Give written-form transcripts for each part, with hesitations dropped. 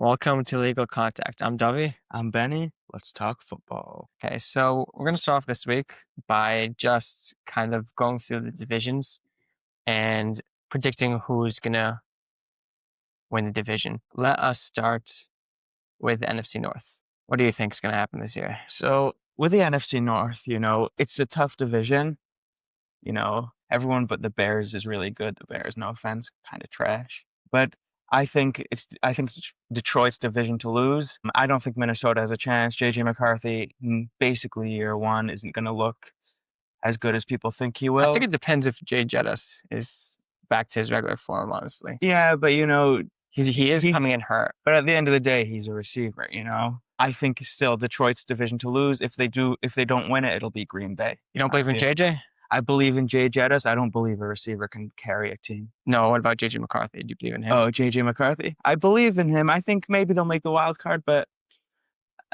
Welcome to Legal Contact. I'm Dovi. I'm Benny. Let's talk football. Okay, so we're going to start off this week by just kind of going through the divisions and predicting who's going to win the division. Let us start with the NFC North. What do you think is going to happen this year? So with the NFC North, it's a tough division. Everyone but the Bears is really good. The Bears, no offense, kind of trash. But I think Detroit's division to lose. I don't think Minnesota has a chance. JJ McCarthy, basically year one, isn't going to look as good as people think he I will. think it depends if Jay Jettis is back to his regular form, honestly. Yeah, but He is coming in hurt. But at the end of the day, he's a receiver, I think still Detroit's division to lose. If they don't win it, it'll be Green Bay. You don't believe in JJ? I believe in Jay Jettis. I don't believe a receiver can carry a team. No, what about JJ McCarthy? Do you believe in him? Oh, JJ McCarthy. I believe in him. I think maybe they'll make the wild card, but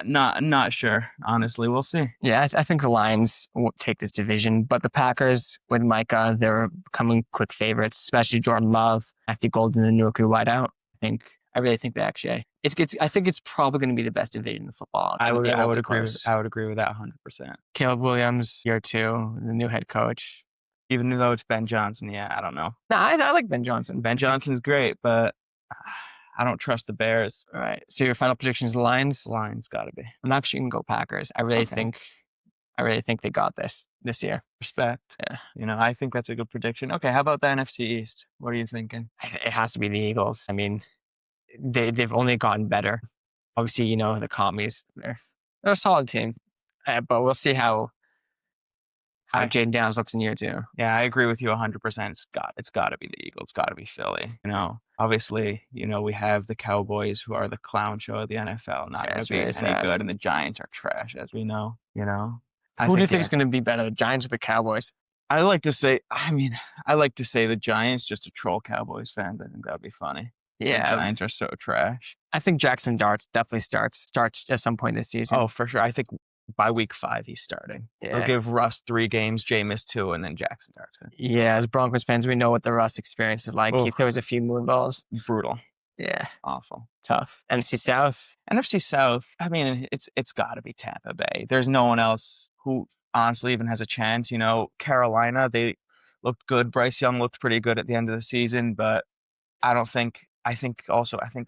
not sure. Honestly, we'll see. Yeah, I think the Lions will take this division, but the Packers with Micah, they're becoming quick favorites, especially Jordan Love. I think Golden, the new rookie wideout. I really think that actually, I think it's probably going to be the best division in football. I would agree with that 100%. Caleb Williams, year two, the new head coach. Even though it's Ben Johnson, I don't know. No, I like Ben Johnson. Ben Johnson's great, but I don't trust the Bears. All right. So your final prediction is the Lions? Lions got to be. I'm actually going to go Packers. I really think they got this year. Respect. Yeah. I think that's a good prediction. Okay, how about the NFC East? What are you thinking? It has to be the Eagles. I mean, they've only gotten better. Obviously, the Commies, they're a solid team. But we'll see how Jaden Downs looks in year two. Yeah, I agree with you 100%. It's got to be the Eagles. It's got to be Philly. Obviously, we have the Cowboys, who are the clown show of the NFL. Not going to be any good, and the Giants are trash, as we know. Who do you think is going to be better, the Giants or the Cowboys? I like to say the Giants just to troll Cowboys fans. I think that would be funny. Yeah, the Giants are so trash. I think Jackson Darts definitely starts at some point this season. Oh, for sure. I think by week 5 he's starting. Yeah. We'll give Russ 3 games, Jameis 2, and then Jackson Darts. Yeah, as Broncos fans, we know what the Russ experience is like. He throws a few moon balls. Brutal. Yeah. Awful. Tough. NFC South. I mean, it's got to be Tampa Bay. There's no one else who honestly even has a chance. Carolina, they looked good. Bryce Young looked pretty good at the end of the season, but I think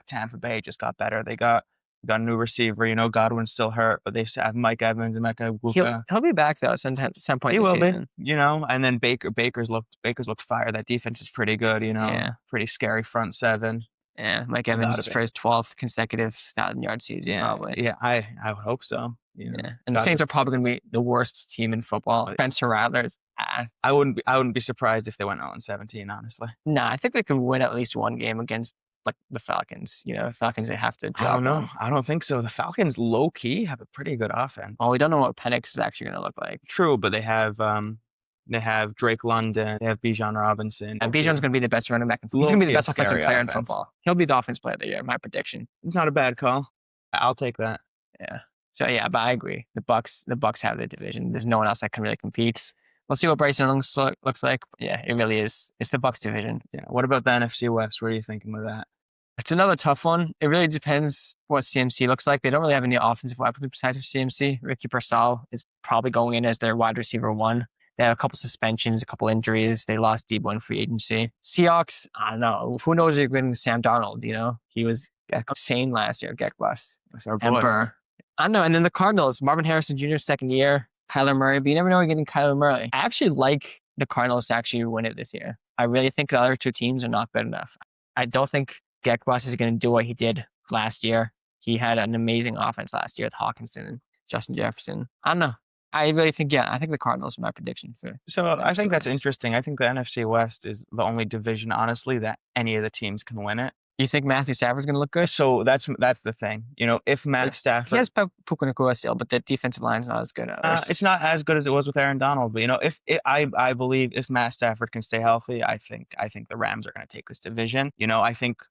Tampa Bay just got better. They got a new receiver. Godwin's still hurt, but they have Mike Evans and Mecca. He'll be back though some point. He this will season. be. And then Baker's looked fire. That defense is pretty good. Pretty scary front seven. Yeah, Mike Evans for his 12th consecutive 1,000-yard season. Probably. Yeah, I would hope so. Yeah, and the Saints are probably going to be the worst team in football. Spencer Rattler's. I wouldn't be surprised if they went 0-17. Honestly. Nah, I think they could win at least one game against the Falcons. The Falcons, they have to. I don't know. I don't think so. The Falcons low key have a pretty good offense. Well, we don't know what Penix is actually going to look like. True, but they have Drake London. They have Bijan Robinson. And Bijan's going to be the best running back. He's going to be the best offensive player in football. He'll be the offensive player of the year. My prediction. It's not a bad call. I'll take that. Yeah. So yeah, but I agree. The Bucks have the division. There's no one else that can really compete. We'll see what Bryce Young looks like. But yeah, it really is. It's the Bucks division. Yeah. What about the NFC West? What are you thinking with that? It's another tough one. It really depends what CMC looks like. They don't really have any offensive weapons besides CMC. Ricky Pearsall is probably going in as their wide receiver 1. They have a couple suspensions, a couple injuries. They lost Debo in free agency. Seahawks, I don't know. Who knows if you're getting Sam Darnold, He was insane last year, Geck Bus. Emperor. I don't know. And then the Cardinals, Marvin Harrison Jr. second year, Kyler Murray. But you never know you're getting Kyler Murray. I actually like the Cardinals to actually win it this year. I really think the other 2 teams are not good enough. I don't think Geck Bus is going to do what he did last year. He had an amazing offense last year with Hawkinson and Justin Jefferson. I don't know. I really think, I think the Cardinals are my prediction. So I think that's interesting. I think the NFC West is the only division, honestly, that any of the teams can win it. You think Matthew Stafford's going to look good? So that's the thing. If Matt Stafford... He has Puka Nacua still, but the defensive line's not as good. It's not as good as it was with Aaron Donald. But, I believe if Matt Stafford can stay healthy, I think the Rams are going to take this division. I think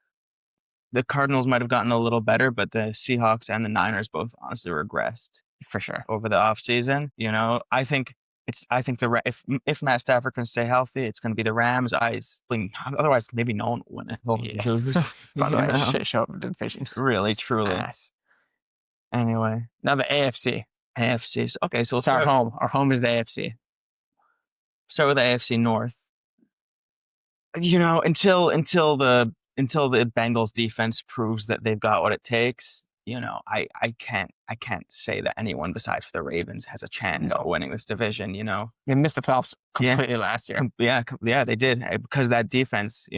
the Cardinals might have gotten a little better, but the Seahawks and the Niners both honestly regressed. For sure. Over the offseason. I think I think if Matt Stafford can stay healthy, it's going to be the Rams. Otherwise, maybe no one will win it. Yeah. By the way, shit show of division. Really, truly. Ass. Anyway, Now the AFC. AFC. Okay, so It's our home. Our home is the AFC. Start with the AFC North. Until the Bengals defense proves that they've got what it takes, I can't say that anyone besides the Ravens has a chance of winning this division. They missed the playoffs completely last year. Yeah, they did, because that defense.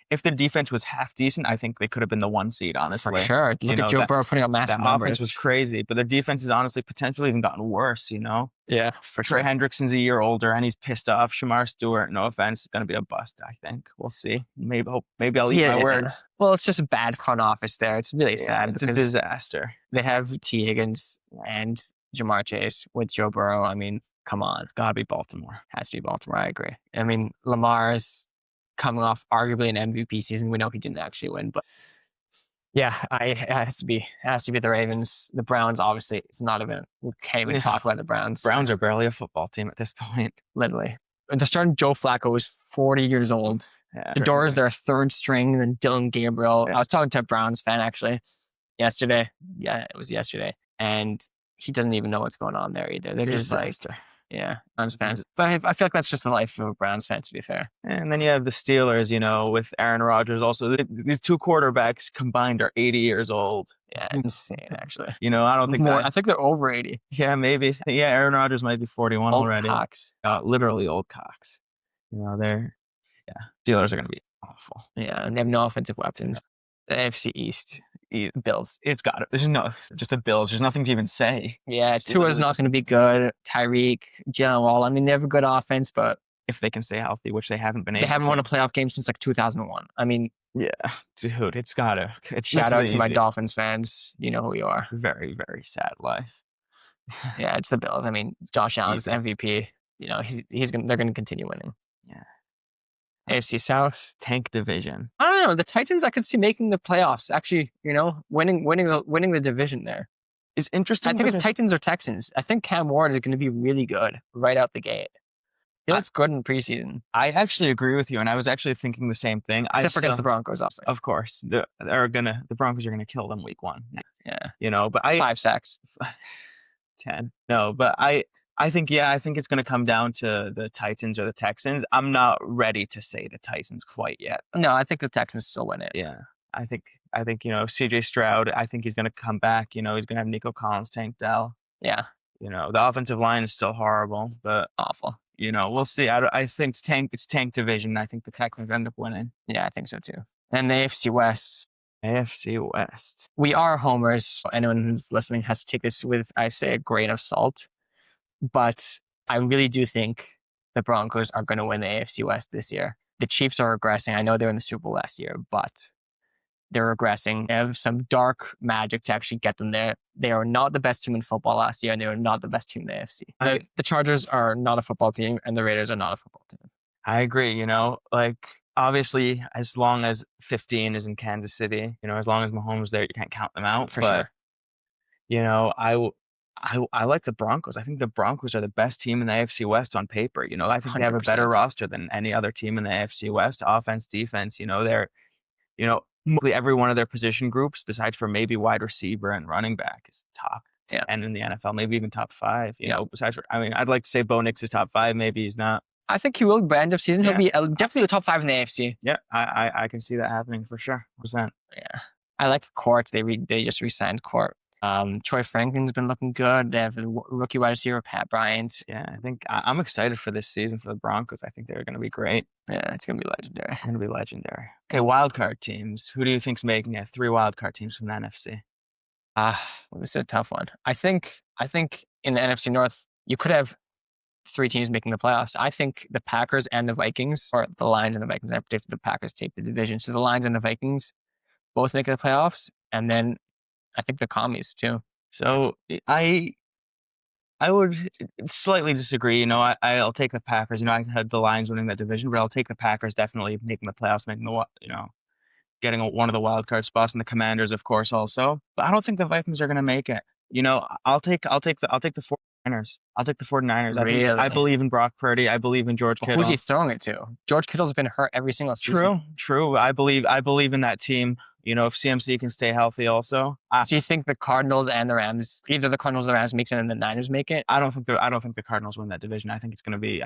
If the defense was half decent, I think they could have been the 1 seed, honestly. For sure. Look at Joe Burrow putting up massive numbers. Offense was crazy, but their defense has honestly potentially even gotten worse, Yeah, for Trey sure. Hendrickson's a year older, and he's pissed off. Shamar Stewart, no offense, is going to be a bust, I think. We'll see. Maybe I'll eat my words. Well, it's just a bad front office there. It's really sad. It's a disaster. They have T. Higgins and Jamar Chase with Joe Burrow. I mean, come on. It's got to be Baltimore. Has to be Baltimore. I agree. I mean, Lamar's coming off arguably an MVP season. We know he didn't actually win, but yeah, it has to be the Ravens. The Browns, obviously, it's not even. We can't even talk about the Browns. Browns are barely a football team at this point. Literally, they're starting Joe Flacco is 40 years old. Yeah, the Doors, their third string, and then Dylan Gabriel. Yeah. I was talking to a Browns fan actually yesterday. Yeah, it was yesterday, and he doesn't even know what's going on there either. They're just like. Yeah, Browns fans. But I feel like that's just the life of a Browns fan, to be fair. And then you have the Steelers, with Aaron Rodgers. Also, these two quarterbacks combined are 80 years old. Yeah, insane, actually. I don't think I think they're over 80. Yeah, maybe. Yeah, Aaron Rodgers might be 41 old already. Cocks. Literally old cocks. Steelers are going to be awful. Yeah, and they have no offensive weapons. The AFC East. Bills. It's got it. There's just the Bills. There's nothing to even say. Yeah, Tua's not going to be good. Tyreek, Jalen Wall. I mean, they have a good offense, but if they can stay healthy, which they haven't been able to. They haven't won a playoff game since like 2001. I mean, yeah, dude, it's got to. Shout out to my Dolphins fans. You know who you are. Very, very sad life. Yeah, it's the Bills. I mean, Josh Allen's the MVP. They're going to continue winning. Yeah. AFC South tank division. I don't know. The Titans I could see making the playoffs. Actually, winning the division there is interesting. I think it's Titans or Texans. I think Cam Ward is going to be really good right out the gate. He looks good in preseason. I actually agree with you, and I was actually thinking the same thing. Except for against the Broncos, also. Of course, the Broncos are gonna kill them week 1. Yeah, but 5 sacks, 10. No, but I think it's going to come down to the Titans or the Texans. I'm not ready to say the Titans quite yet. No, I think the Texans still win it. Yeah, I think CJ Stroud. I think he's going to come back. He's going to have Nico Collins, Tank Dell. Yeah. The offensive line is still horrible, but awful. We'll see. I think it's tank division. I think the Texans end up winning. Yeah, I think so too. And the AFC West. AFC West. We are homers. So anyone who's listening has to take this with, I say, a grain of salt. But I really do think the Broncos are going to win the AFC West this year. The Chiefs are regressing. I know they were in the Super Bowl last year, but they're regressing. They have some dark magic to actually get them there. They are not the best team in football last year, and they are not the best team in the AFC. The Chargers are not a football team, and the Raiders are not a football team. I agree. Obviously, as long as 15 is in Kansas City, as long as Mahomes is there, you can't count them out. For sure. I like the Broncos. I think the Broncos are the best team in the AFC West on paper. I think 100%. They have a better roster than any other team in the AFC West. Offense, defense. They're, mostly every one of their position groups, besides for maybe wide receiver and running back, is top 10 in the NFL. Maybe even top 5. Besides, I'd like to say Bo Nix is top 5. Maybe he's not. I think he will by end of season. He'll be definitely the top 5 in the AFC. Yeah, I can see that happening for sure. What's that? Yeah, I like Court. They just re-signed Court. Troy Franklin's been looking good. They have a rookie wide receiver, Pat Bryant. Yeah, I think I'm excited for this season for the Broncos. I think they're going to be great. Yeah, it's going to be legendary. It's going to be legendary. Okay, wildcard teams. Who do you think's making it? 3 wildcard teams from the NFC. Well, this is a tough one. I think in the NFC North, you could have 3 teams making the playoffs. I think the Packers and the Vikings, or the Lions and the Vikings. I predicted the Packers take the division. So the Lions and the Vikings both make the playoffs, and then I think the Commies too. So I would slightly disagree. I'll take the Packers. I had the Lions winning that division, but I'll take the Packers definitely making the playoffs, making getting one of the wild card spots, and the Commanders, of course, also. But I don't think the Vikings are going to make it. I'll take the 49ers. I'll take the 49ers. I Really? believe in Brock Purdy. I believe in George But who's he Kittle. throwing it to? George Kittle's been hurt every single season. True. I believe in that team. If CMC can stay healthy also. So you think the Cardinals and the Rams, either the Cardinals or the Rams makes it and the Niners make it? I don't think the Cardinals win that division. I think it's gonna be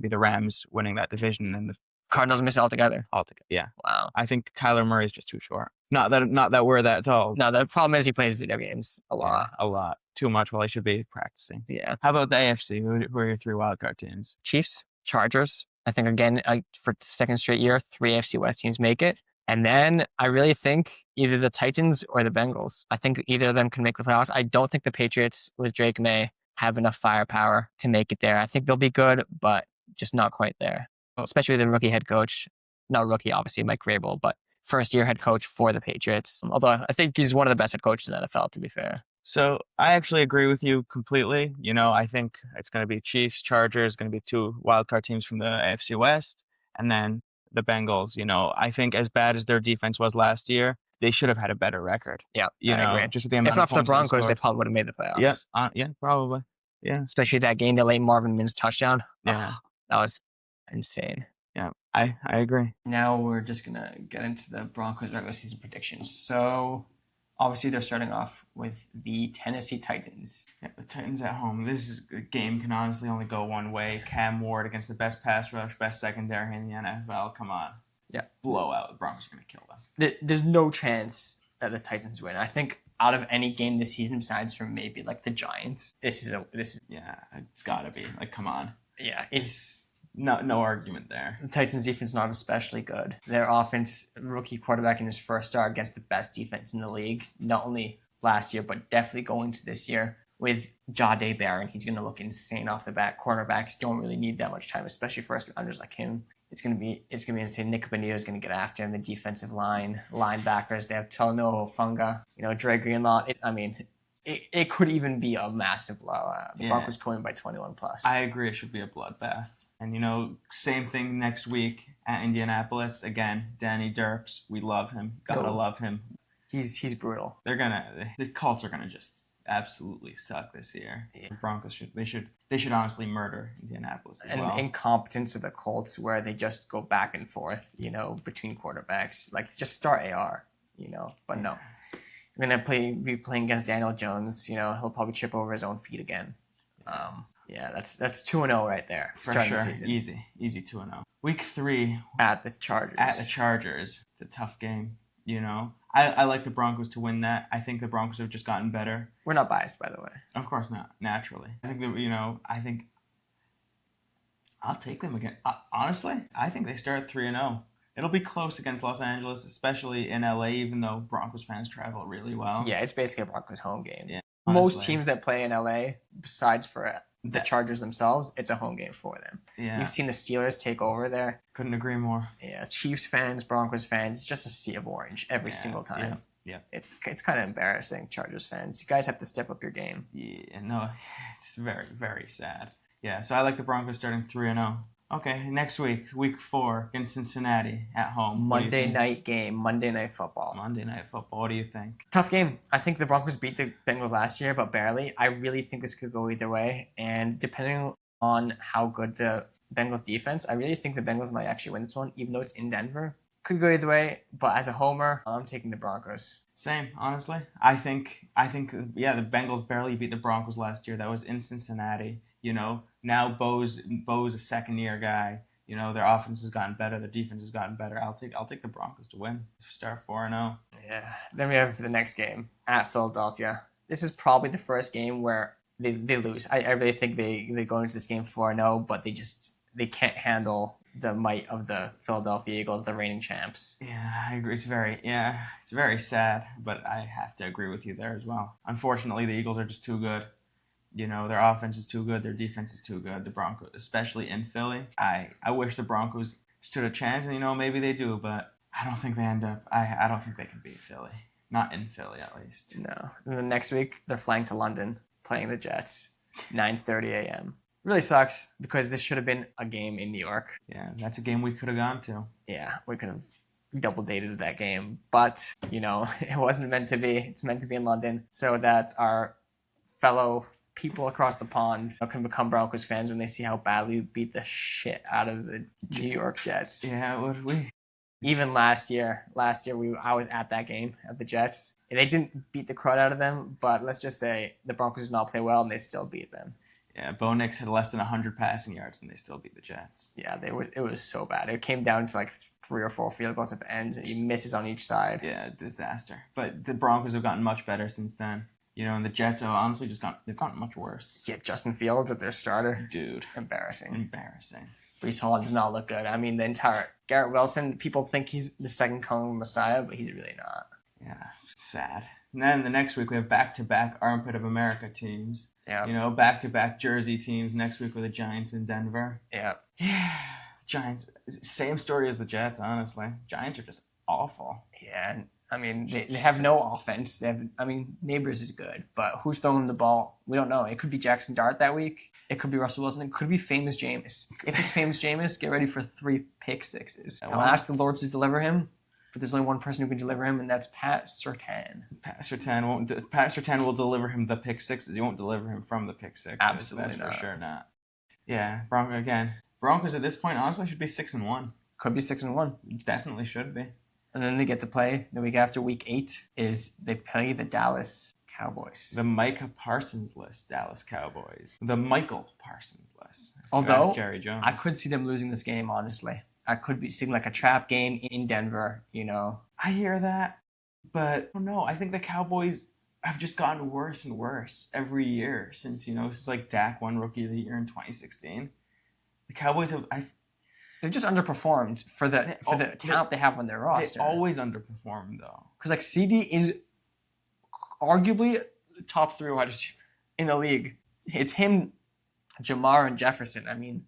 the Rams winning that division and the Cardinals miss it altogether. altogether. Yeah. Wow. I think Kyler Murray is just too short. Not that we're that tall. No, the problem is he plays video games a lot. Yeah, a lot. Too much while he should be practicing. Yeah. How about the AFC? Who are your three wildcard teams? Chiefs, Chargers. I think again for the second straight year, 3 AFC West teams make it. And then I really think either the Titans or the Bengals. I think either of them can make the playoffs. I don't think the Patriots with Drake May have enough firepower to make it there. I think they'll be good, but just not quite there. Especially with the rookie head coach. Not rookie, obviously, Mike Vrabel, but first-year head coach for the Patriots. Although I think he's one of the best head coaches in the NFL, to be fair. So I actually agree with you completely. I think it's going to be Chiefs, Chargers, going to be two wildcard teams from the AFC West, and then the Bengals. I think as bad as their defense was last year, they should have had a better record. Yeah, I agree. Just with the amount if not of for the points they Broncos, they scored. probably would have made the playoffs. Yeah, probably. Yeah, Especially that game, the late Marvin Mims touchdown. yeah, That was insane. yeah. I agree. Now we're just going to get into the Broncos regular season predictions. So obviously they're starting off with the Tennessee Titans. Yeah, the Titans at home. This game can honestly only go one way. Cam Ward against the best pass rush, best secondary in the NFL. Come on. Yeah. Blowout. The Broncos are going to kill them. There's no chance that the Titans win. I think out of any game this season, besides from maybe like the Giants, this is Yeah, it's got to be. Come on. Yeah, it's no argument there. the Titans' defense not especially good. Their offense, rookie quarterback in his first start against the best defense in the league, not only last year, but definitely going to this year. With Jahdae Barron, he's going to look insane off the bat. Cornerbacks don't really need that much time, especially first rounders like him. It's going to be insane. Nick Bonito is going to get after him. The defensive line, linebackers, they have Tono Funga, Dre Greenlaw. It could even be a massive blowout. The Broncos going by 21 plus. I agree. It should be a bloodbath. And, same thing next week at Indianapolis. Again, Danny Derps. We love him. Gotta love him. He's brutal. The Colts are gonna just absolutely suck this year. Yeah. The Broncos should honestly murder Indianapolis as well. Incompetence of the Colts where they just go back and forth, between quarterbacks. Like just start AR, but no. We're gonna be playing against Daniel Jones. He'll probably trip over his own feet again. That's 2-0 right there. For sure. Easy 2-0. Week 3 at the Chargers. It's a tough game. I like the Broncos to win that. I think the Broncos have just gotten better. We're not biased, by the way. Of course not. Naturally, I think I'll take them again. Honestly, I think they start 3-0. It'll be close against Los Angeles, especially in LA, even though Broncos fans travel really well. Yeah, it's basically a Broncos home game. Yeah, most teams that play in LA, besides for the Chargers themselves, it's a home game for them. Yeah. You've seen the Steelers take over there. Couldn't agree more. Yeah, Chiefs fans, Broncos fans, it's just a sea of orange every single time. Yeah. It's kind of embarrassing, Chargers fans. You guys have to step up your game. Yeah, no, it's very, very sad. Yeah, so I like the Broncos starting 3-0. Okay, next week, week 4 against Cincinnati at home. Monday night game, Monday Night Football. What do you think? Tough game. I think the Broncos beat the Bengals last year, but barely. I really think this could go either way. And depending on how good the Bengals defense, I really think the Bengals might actually win this one, even though it's in Denver. Could go either way, but as a homer, I'm taking the Broncos. Same, honestly. I think, the Bengals barely beat the Broncos last year. That was in Cincinnati. Now Bo's a second-year guy. Their offense has gotten better. Their defense has gotten better. I'll take the Broncos to win. Start 4-0. Yeah. Then we have the next game at Philadelphia. This is probably the first game where they lose. I really think they go into this game 4-0, but they can't handle the might of the Philadelphia Eagles, the reigning champs. Yeah, I agree. It's very sad, but I have to agree with you there as well. Unfortunately, the Eagles are just too good. Their offense is too good. Their defense is too good. The Broncos, especially in Philly. I wish the Broncos stood a chance, and maybe they do, but I don't think they end up. I don't think they can beat Philly. Not in Philly, at least. No. And then next week, they're flying to London, playing the Jets, 9:30 a.m. Really sucks because this should have been a game in New York. Yeah, that's a game we could have gone to. Yeah, we could have double dated that game, but it wasn't meant to be. It's meant to be in London, so that our fellow people across the pond can become Broncos fans when they see how badly we beat the shit out of the New York Jets. Yeah, what did we? Even last year I was at that game at the Jets. And they didn't beat the crud out of them, but let's just say the Broncos did not play well and they still beat them. Yeah, Bo Nix had less than 100 passing yards and they still beat the Jets. Yeah, it was so bad. It came down to like 3 or 4 field goals at the end. He misses on each side. Yeah, disaster. But the Broncos have gotten much better since then. And the Jets have honestly they've gotten much worse. Yeah, Justin Fields at their starter. Dude. Embarrassing. Breece Hall does not look good. I mean, the entire Garrett Wilson, people think he's the second coming Messiah, but he's really not. Yeah, sad. And then the next week we have back-to-back Armpit of America teams. Yeah. Back-to-back Jersey teams. Next week with the Giants in Denver. Yeah. Yeah, the Giants. Same story as the Jets, honestly. Giants are just awful. Yeah, I mean, they have no offense. Neighbors is good, but who's throwing the ball? We don't know. It could be Jackson Dart that week. It could be Russell Wilson. It could be Famous Jameis. If it's Famous Jameis, get ready for 3 pick sixes. I'll ask the Lord to deliver him, but there's only one person who can deliver him, and that's Pat Surtain. Pat Surtain will deliver him the pick sixes. He won't deliver him from the pick sixes. Absolutely That's for sure not. Yeah, Broncos at this point honestly should be 6-1. Could be 6-1. Definitely should be. And then they get to play the week after week 8 is they play the Dallas Cowboys. The Micah Parsons list, Dallas Cowboys. The Michael Parsons list. Although Jerry Jones. I could see them losing this game, honestly. I could be seeing like a trap game in Denver, I hear that, but no, I think the Cowboys have just gotten worse and worse every year since like Dak won Rookie of the Year in 2016. The Cowboys they've just underperformed for the talent they have on their roster. They always underperform though. Because like CD is arguably top 3 wide receiver in the league. It's him, Jamar, and Jefferson. I mean,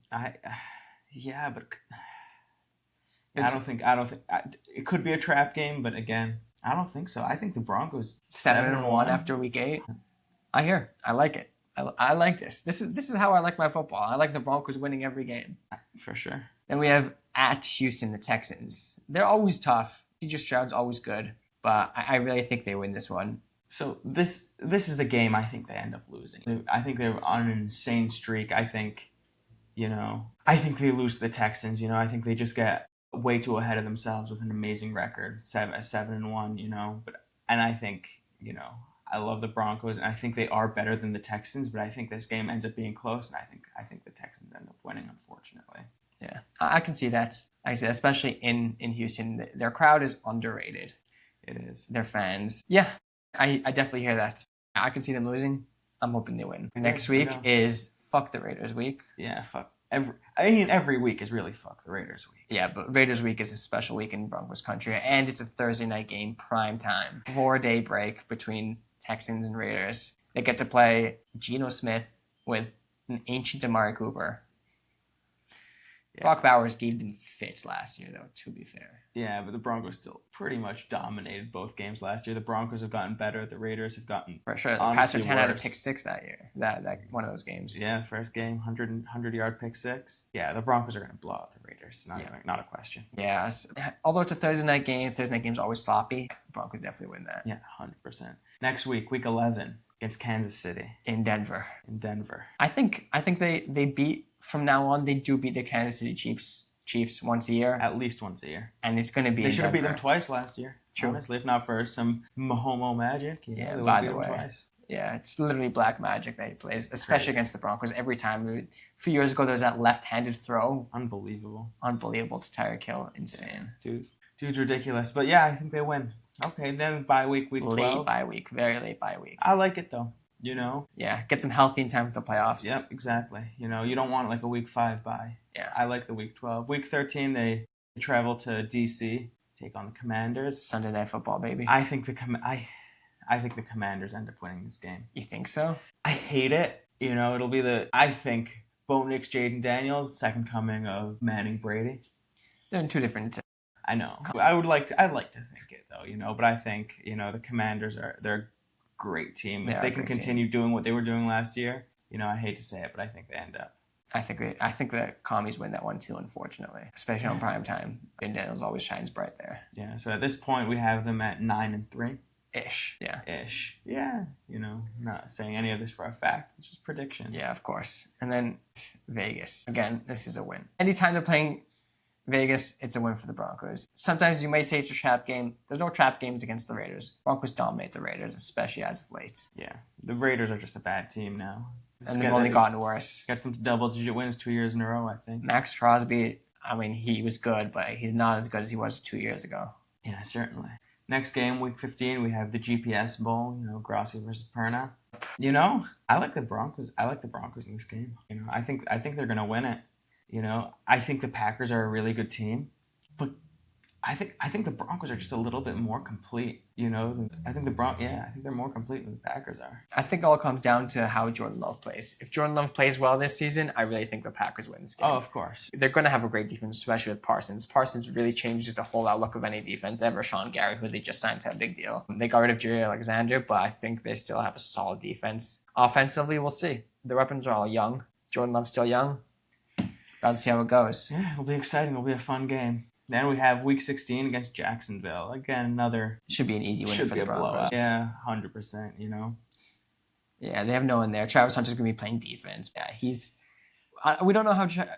yeah, but I don't think it could be a trap game, but again, I don't think so. I think the Broncos 7-1 after week 8. I like it. I like this. This is how I like my football. I like the Broncos winning every game. For sure. Then we have at Houston, the Texans. They're always tough. CJ Stroud's always good, but I really think they win this one. So this is the game I think they end up losing. I think they're on an insane streak. I think they lose to the Texans. I think they just get way too ahead of themselves with an amazing record, 7-1. And I think I love the Broncos, and I think they are better than the Texans. But I think this game ends up being close, and I think the Texans end up winning, unfortunately. Yeah, I can see that. I see, especially in Houston, their crowd is underrated. It is. Their fans. Yeah, I definitely hear that. I can see them losing. I'm hoping they win. Next week is fuck the Raiders week. Yeah, fuck. Every week is really fuck the Raiders week. Yeah, but Raiders week is a special week in Broncos country, and it's a Thursday night game, prime time. 4-day break between Texans and Raiders. They get to play Geno Smith with an ancient Amari Cooper. Yeah. Brock Bowers gave them fits last year, though, to be fair. Yeah, but the Broncos still pretty much dominated both games last year. The Broncos have gotten better. The Raiders have gotten for sure. Passer 10 out of pick 6 that year. That one of those games. Yeah, first game, 100-yard pick 6. Yeah, the Broncos are going to blow out the Raiders. Not a question. Yeah, although it's a Thursday night game, Thursday night game's always sloppy. Broncos definitely win that. Yeah, 100%. Next week, week 11 against Kansas City in Denver. I think they beat. From now on, they do beat the Kansas City Chiefs once a year. At least once a year. And it's going to be They should have beat them twice last year. True. Honestly, if not for some Mahomo magic. Yeah, by the way. Twice. Yeah, it's literally black magic that he plays, especially against the Broncos. Every time. A few years ago, there was that left-handed throw. Unbelievable to Tyreek Hill. Insane. Dude's ridiculous. But yeah, I think they win. Okay, then bye week 12. Late bye week. Very late bye week. I like it, though. Yeah, get them healthy in time for the playoffs. Yep, exactly. You don't want like a week 5 bye. Yeah. I like the week 12. Week 13, they travel to DC, take on the Commanders. Sunday Night Football, baby. I think the Commanders end up winning this game. You think so? I hate it. It'll be I think Bo Nix, Jaden Daniels, second coming of Manning Brady. They're in 2 different. I know. I'd like to think it though. But I think the Commanders they're great team. If they can continue doing what they were doing last year, I hate to say it, but I think they end up. I think the Commies win that one too, unfortunately, especially on prime time. Ben Daniels always shines bright there. Yeah. So at this point, we have them at 9-3. Ish. Yeah. Ish. Yeah. You know, not saying any of this for a fact. It's just predictions. Yeah, of course. And then Vegas. Again, this is a win. Anytime they're playing Vegas, it's a win for the Broncos. Sometimes you may say it's a trap game. There's no trap games against the Raiders. Broncos dominate the Raiders, especially as of late. Yeah. The Raiders are just a bad team now. And they've only gotten worse. Got them to double-digit wins 2 years in a row, I think. Max Crosby, I mean, he was good, but he's not as good as he was 2 years ago. Yeah, certainly. Next game, week 15, we have the GPS Bowl, you know, Grossi versus Perna. You know, I like the Broncos. I like the Broncos in this game. You know, I think they're going to win it. You know, I think the Packers are a really good team, but I think the Broncos are just a little bit more complete. You know, I think I think they're more complete than the Packers are. I think all comes down to how Jordan Love plays. If Jordan Love plays well this season, I really think the Packers win this game. Oh, of course. They're going to have a great defense, especially with Parsons. Parsons really changes the whole outlook of any defense. They have Rashawn Gary, who they just signed to a big deal. They got rid of Jerry Alexander, but I think they still have a solid defense. Offensively, we'll see. The weapons are all young. Jordan Love's still young. Got to see how it goes. Yeah, it'll be exciting. It'll be a fun game. Then we have Week 16 against Jacksonville. Again, another... Should be an easy win for the Broncos. Yeah, 100%, you know. Yeah, they have no one there. Travis Hunter's going to be playing defense. Yeah, we don't know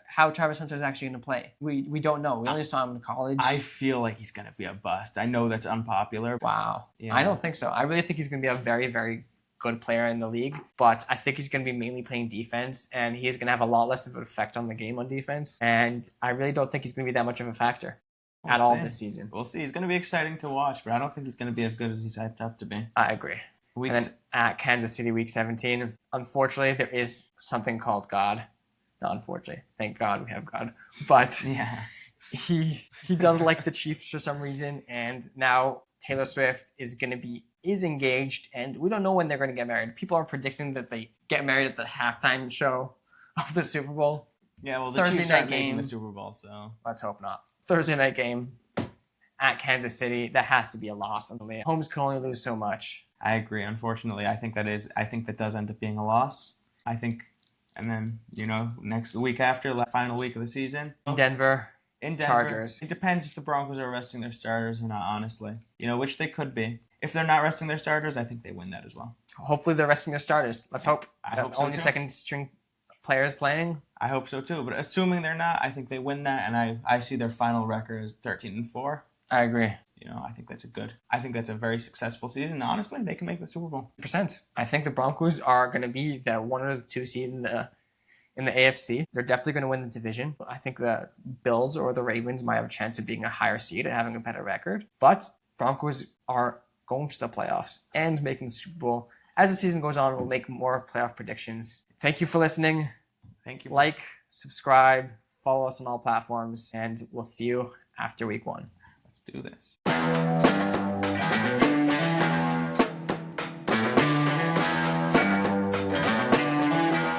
how Travis Hunter's actually going to play. We don't know. We only saw him in college. I feel like he's going to be a bust. I know that's unpopular. Wow. Yeah. I don't think so. I really think he's going to be a very, very good player in the league, but I think he's going to be mainly playing defense, and he's going to have a lot less of an effect on the game on defense, and I really don't think he's going to be that much of a factor at all this season. We'll see. He's going to be exciting to watch, but I don't think he's going to be as good as he's hyped up to be. I agree. And then at Kansas City, Week 17, unfortunately, there is something called God. Not unfortunately. Thank God we have God. But yeah, he does like the Chiefs for some reason, and now Taylor Swift is engaged, and we don't know when they're going to get married. People are predicting that they get married at the halftime show of the Super Bowl. Yeah, well, the Thursday Chiefs night aren't making game. the Super Bowl, so Let's hope not. Thursday night game at Kansas City. That has to be a loss. Homes can only lose so much. I agree. Unfortunately, I think that does end up being a loss. I think, and then next week after, the final week of the season, in Denver. Chargers. It depends if the Broncos are resting their starters or not, honestly. Which they could be. If they're not resting their starters, I think they win that as well. Hopefully they're resting their starters. Let's hope. I hope so only too. Second string players playing. I hope so too. But assuming they're not, I think they win that, and I see their final record as 13-4. I agree. I think that's a very successful season. Honestly, they can make the Super Bowl. %. I think the Broncos are going to be the 1 or the 2 seed in the AFC. They're definitely going to win the division. I think the Bills or the Ravens might have a chance of being a higher seed and having a better record. But Broncos are going to the playoffs and making the Super Bowl. As the season goes on, we'll make more playoff predictions. Thank you for listening. Thank you. Like, subscribe, follow us on all platforms, and we'll see you after week 1. Let's do this.